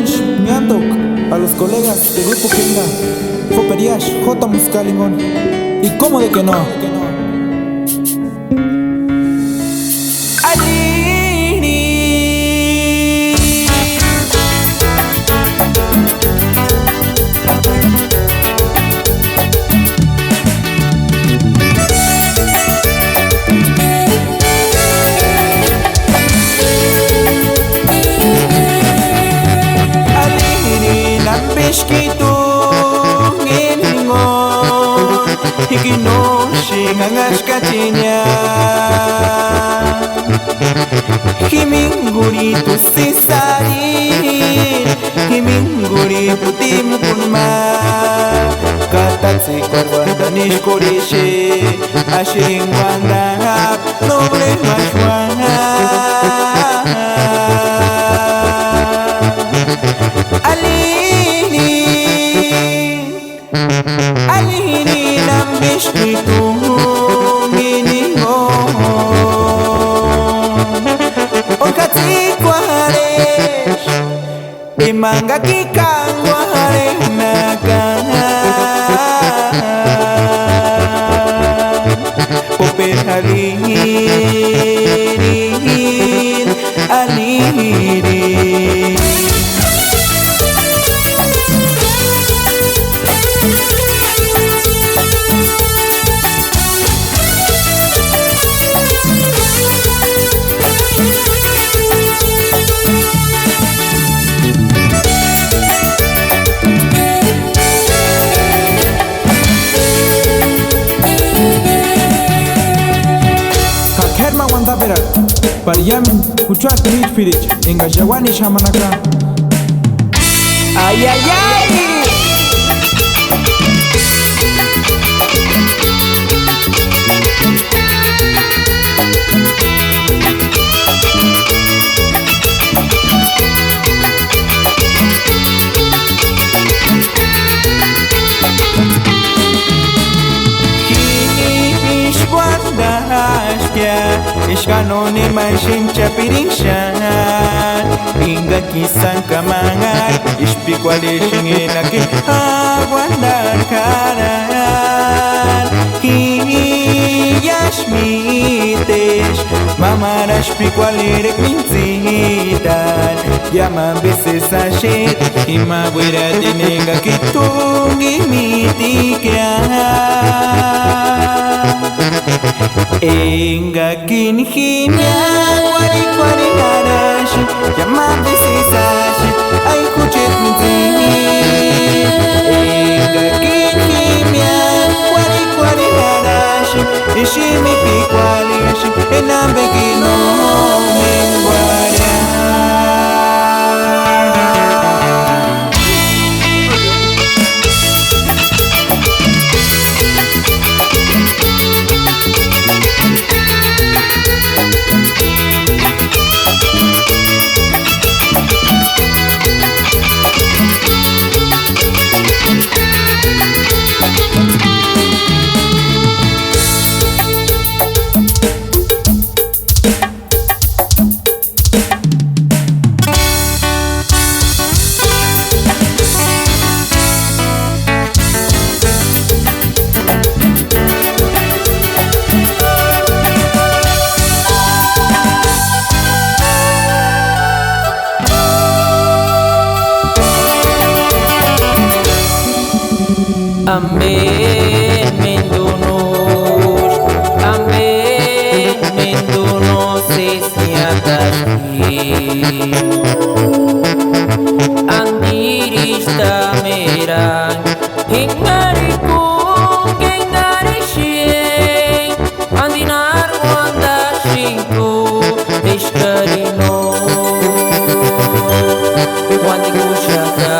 Yawash, Miantok, a los colegas del grupo Kenga, Foperiash, J. Muscalimón. ¿Y cómo de que no? Bishkitu nginingon Hikinoshi ngangashkatinya Himinguri tu sisarin Himinguri putim kunma Katatsi korwanda nishkurishi Ashing wandahap noble mashwana Alini nam bishkitu nginingon Orkatsi kwaresh Imanga kikangwa harenakan Popel halirin alirin Pariyamin, kuchua tinich pirich, engashawani shamanaka. Ay, ay, ay. Ishkanoni manshin chapirinshan Inga kisan kamangar Ishpikwalishin inaki aguandar karan Hiyashmitesh Mamarash pikwalirek minzitan Yaman beses ashit Ima wiradinenga kitungi mitikyan Enga kinhimya Wari kwari harashi Yama besisashi Ay kuchet minzini Enga kinhimya Wari kwari harashi Ishimi pikwalishi Enambe kino mingwaria Amen, mendonos, amen, mendonos, esniataki. Andirista merang, hingariku, hingarishin, andinar wanda shinku, ishkarino, wandiku shaka.